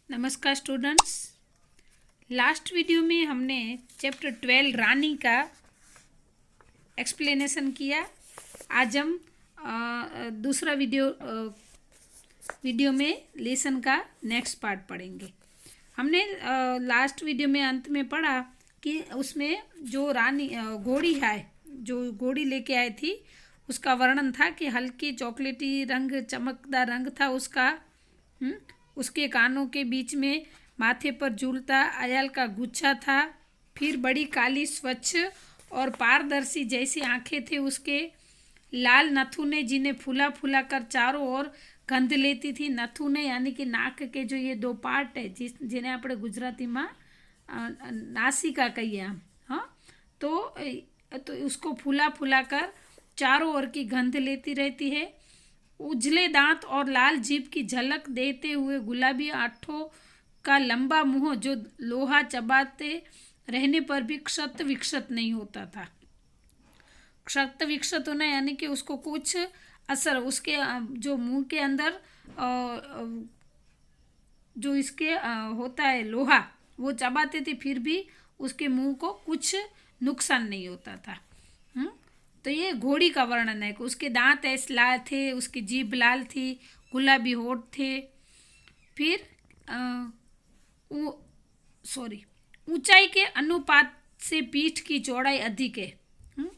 नमस्कार students. Last video में हमने चैप्टर 12 रानी का एक्सप्लेनेशन किया। आज हम दूसरा वीडियो में लेसन का नेक्स्ट पार्ट पढ़ेंगे। हमने लास्ट वीडियो में अंत में पढ़ा कि उसमें जो रानी घोड़ी है, जो घोड़ी लेके आई थी, उसका वर्णन था कि हल्की चॉकलेटी रंग, चमकदार रंग था उसका। उसके कानों के बीच में माथे पर झूलता अयाल का गुच्छा था। फिर बड़ी काली, स्वच्छ और पारदर्शी जैसी आंखें थे उसके। लाल नथुने जिन्हें फूला फूला कर चारों ओर गंध लेती थी। नथुने यानी कि नाक के जो ये दो पार्ट है, जिन्हें આપણે ગુજરાતીમાં नासिका कहिए हम। हाँ, तो उसको फूला फूला कर चारों ओर की गंध लेती रहती है। उजले दांत और लाल जीभ की झलक देते हुए गुलाबी आंखों का लंबा मुंह जो लोहा चबाते रहने पर भी क्षत विक्षत नहीं होता था। क्षत विक्षत होना यानी कि उसको कुछ असर, उसके जो मुंह के अंदर जो इसके होता है लोहा, वो चबाते थे फिर भी उसके मुंह को कुछ नुकसान नहीं होता था। तो ये घोड़ी का वर्णन है कि उसके दांत ऐसे लाल थे, उसकी जीभ लाल थी, गुलाबी होठ थे। फिर ऊंचाई के अनुपात से पीठ की चौड़ाई अधिक है।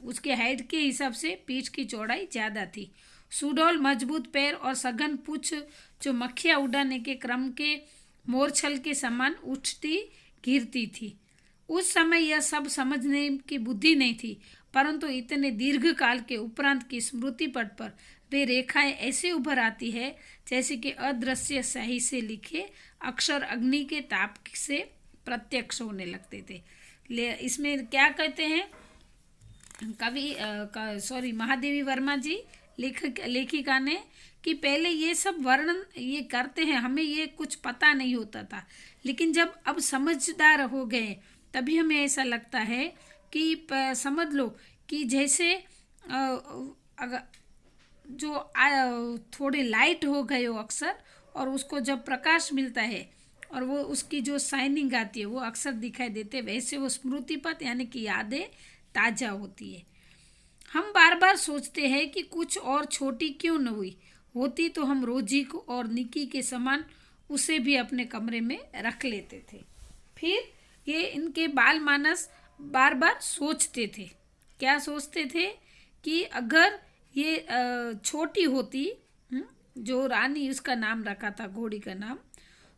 उसके हाइट के हिसाब से पीठ की चौड़ाई ज़्यादा थी। सुडौल मजबूत पैर और सघन पूंछ जो मक्खियाँ उड़ाने के क्रम के मोरछल के समान उठती गिरती थी। उस समय यह सब समझने की बुद्धि नहीं थी, परंतु इतने दीर्घ काल के उपरांत की स्मृति पट पर वे रेखाएं ऐसे उभर आती है जैसे कि अदृश्य स्याही से लिखे अक्षर अग्नि के ताप से प्रत्यक्ष होने लगते थे। इसमें क्या कहते हैं महादेवी वर्मा जी लेखिका ने कि पहले ये सब वर्णन ये करते हैं, हमें ये कुछ पता नहीं होता था, लेकिन जब अब समझदार हो गए तभी हमें ऐसा लगता है कि समझ लो कि जैसे जो थोड़े लाइट हो गए हो अक्सर, और उसको जब प्रकाश मिलता है और वो उसकी जो शाइनिंग आती है वो अक्सर दिखाई देते, वैसे वो स्मृतिपथ यानी कि यादें ताज़ा होती है। हम बार बार सोचते हैं कि कुछ और छोटी क्यों न हुई होती तो हम रोजी को और निकी के समान उसे भी अपने कमरे में रख लेते थे। फिर ये इनके बाल मानस बार बार सोचते थे। क्या सोचते थे कि अगर ये छोटी होती, जो रानी उसका नाम रखा था घोड़ी का नाम,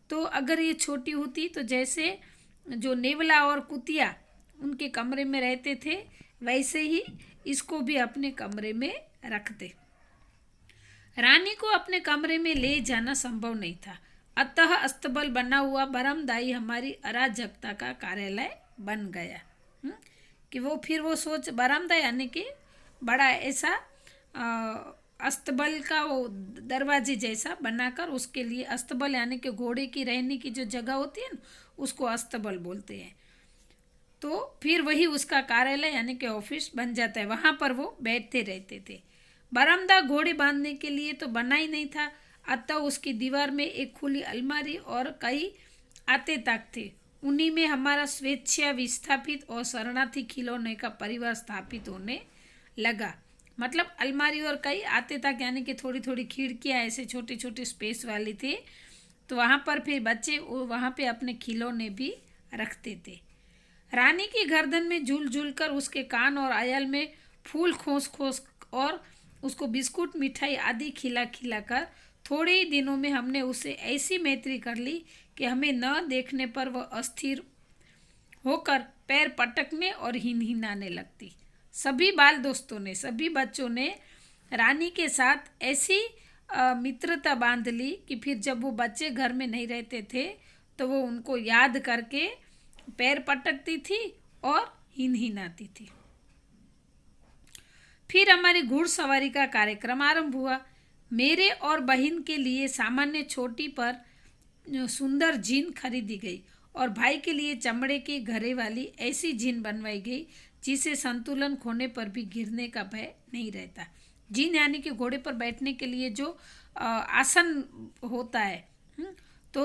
तो अगर ये छोटी होती तो जैसे जो नेवला और कुतिया उनके कमरे में रहते थे वैसे ही इसको भी अपने कमरे में रखते। रानी को अपने कमरे में ले जाना संभव नहीं था, अतः अस्तबल बना हुआ बरमदाई हमारी अराजकता का कार्यालय बन गया। कि वो सोच बरामदा यानी कि बड़ा ऐसा अस्तबल का वो दरवाजे जैसा बनाकर, उसके लिए अस्तबल यानी कि घोड़े की रहने की जो जगह होती है ना, उसको अस्तबल बोलते हैं। तो फिर वही उसका कार्यालय यानी कि ऑफिस बन जाता है, वहाँ पर वो बैठते रहते थे। बरामदा घोड़े बांधने के लिए तो बना ही नहीं था, अतः उसकी दीवार में एक खुली अलमारी और कई आते ताक थे। उन्हीं में हमारा स्वेच्छा विस्थापित और शरणार्थी खिलौने का परिवार स्थापित होने लगा। मतलब अलमारी और कई आते ताक यानी कि थोड़ी थोड़ी खिड़कियाँ ऐसे छोटे छोटे स्पेस वाली थी, तो वहाँ पर फिर बच्चे वहाँ पे अपने खिलौने भी रखते थे। रानी की गर्दन में झूल झूल कर उसके कान और आयल में फूल खोस खोस और उसको बिस्कुट मिठाई आदि खिला खिला कर थोड़े ही दिनों में हमने उसे ऐसी मैत्री कर ली कि हमें न देखने पर वह अस्थिर होकर पैर पटकने और हिनहिनाने लगती। सभी बाल दोस्तों ने, सभी बच्चों ने रानी के साथ ऐसी मित्रता बांध ली कि फिर जब वो बच्चे घर में नहीं रहते थे तो वो उनको याद करके पैर पटकती थी और हिनहिनाती थी। फिर हमारी घुड़सवारी का कार्यक्रम आरंभ हुआ। मेरे और बहन के लिए सामान्य छोटी पर सुंदर जीन खरीदी गई और भाई के लिए चमड़े की घरे वाली ऐसी जीन बनवाई गई जिसे संतुलन खोने पर भी गिरने का भय नहीं रहता। जीन यानी कि घोड़े पर बैठने के लिए जो आसन होता है, तो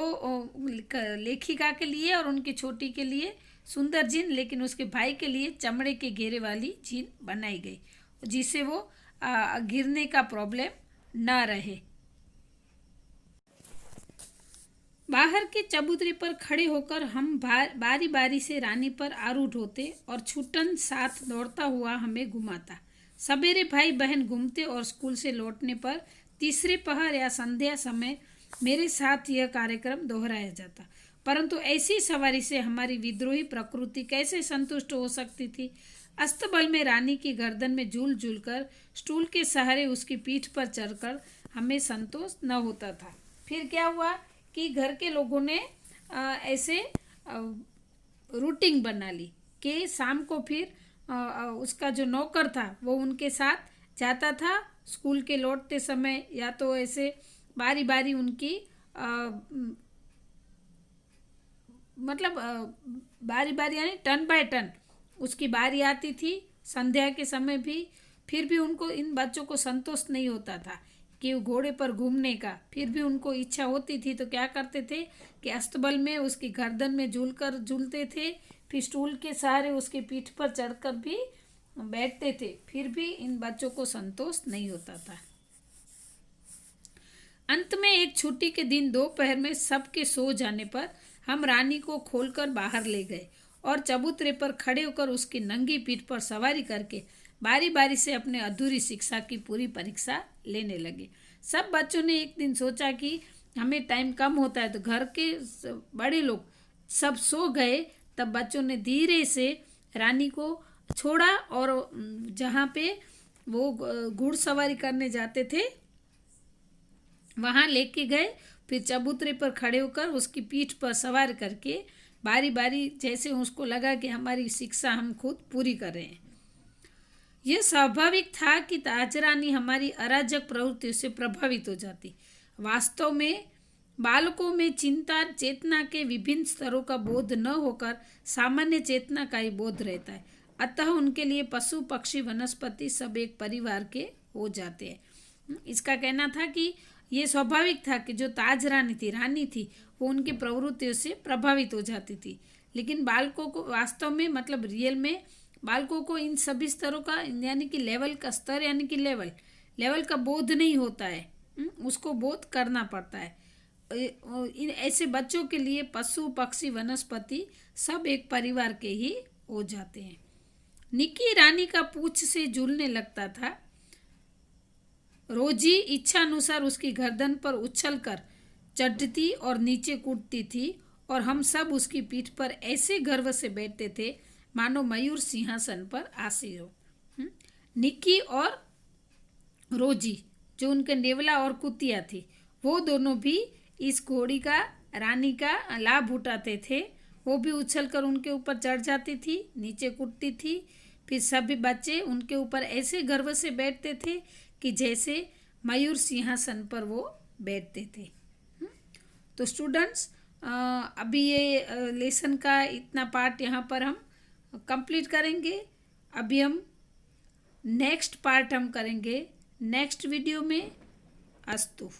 लेखिका के लिए और उनकी छोटी के लिए सुंदर जीन, लेकिन उसके भाई के लिए चमड़े के घेरे वाली जीन बनाई गई, जिससे वो गिरने का प्रॉब्लम ना रहे। बाहर के चबूतरे पर खड़े होकर हम बारी बारी से रानी पर आरूढ़ होते और छुटन साथ दौड़ता हुआ हमें घुमाता। सवेरे भाई बहन घूमते और स्कूल से लौटने पर तीसरे पहर या संध्या समय मेरे साथ यह कार्यक्रम दोहराया जाता। परंतु ऐसी सवारी से हमारी विद्रोही प्रकृति कैसे संतुष्ट हो सकती थी। अस्तबल में रानी की गर्दन में झूल झूल कर, स्टूल के सहारे उसकी पीठ पर चढ़कर हमें संतोष न होता था। फिर क्या हुआ कि घर के लोगों ने ऐसे रूटीन बना ली कि शाम को फिर उसका जो नौकर था वो उनके साथ जाता था स्कूल के लौटते समय, या तो ऐसे बारी बारी उनकी मतलब बारी बारी यानी टर्न बाय टर्न उसकी बारी आती थी। संध्या के समय भी फिर भी उनको, इन बच्चों को संतोष नहीं होता था कि घोड़े पर घूमने का, फिर भी उनको इच्छा होती थी तो क्या करते थे कि अस्तबल में उसकी गर्दन में झूलते थे, फिर स्टूल के सहारे उसकी पीठ पर चढ़कर भी बैठते थे, फिर भी इन बच्चों को संतोष नहीं होता था। अंत में एक छुट्टी के दिन दोपहर में सबके सो जाने पर हम रानी को खोलकर बाहर ले गए और चबूतरे पर खड़े होकर उसकी नंगी पीठ पर सवारी करके बारी बारी से अपने अधूरी शिक्षा की पूरी परीक्षा लेने लगे। सब बच्चों ने एक दिन सोचा कि हमें टाइम कम होता है, तो घर के बड़े लोग सब सो गए। तब बच्चों ने धीरे से रानी को छोड़ा और जहाँ पे वो घुड़सवारी करने जाते थे वहाँ लेके गए। फिर चबूतरे पर खड़े होकर उसकी पीठ पर सवार करके बारी बारी, जैसे उसको लगा कि हमारी शिक्षा हम खुद पूरी कर रहे हैं। यह स्वाभाविक था कि ताजरानी हमारी अराजक प्रवृत्तियों से प्रभावित हो जाती। वास्तव में बालकों में चिंता चेतना के विभिन्न स्तरों का बोध न होकर सामान्य चेतना का ही बोध रहता है। अतः उनके लिए पशु पक्षी वनस्पति सब एक परिवार के हो जाते हैं। इसका कहना था कि ये स्वाभाविक था कि जो ताजरानी थी, रानी थी, वो उनकी प्रवृत्तियों से प्रभावित हो जाती थी। लेकिन बालकों को वास्तव में, मतलब रियल में, बालकों को इन सभी स्तरों का यानी कि लेवल का स्तर यानी कि लेवल का बोध नहीं होता है, उसको बोध करना पड़ता है। ऐसे बच्चों के लिए पशु पक्षी वनस्पति सब एक परिवार के ही हो जाते हैं। निकी रानी का पूंछ से झूलने लगता था। रोजी इच्छा अनुसार उसकी गर्दन पर उछलकर चढ़ती और नीचे कूदती थी और हम सब उसकी पीठ पर ऐसे गर्व से बैठते थे मानो मयूर सिंहासन पर आसीन हो। निकी और रोजी, जो उनके नेवला और कुतिया थी, वो दोनों भी इस घोड़ी का, रानी का लाभ उठाते थे। वो भी उछलकर उनके ऊपर चढ़ जाती थी, नीचे कूदती थी। फिर सभी बच्चे उनके ऊपर ऐसे गर्व से बैठते थे कि जैसे मयूर सिंहासन पर वो बैठते थे। तो स्टूडेंट्स, अभी ये लेसन का इतना पार्ट यहाँ पर हम कंप्लीट करेंगे। अभी हम नेक्स्ट पार्ट हम करेंगे नेक्स्ट वीडियो में। अस्तु।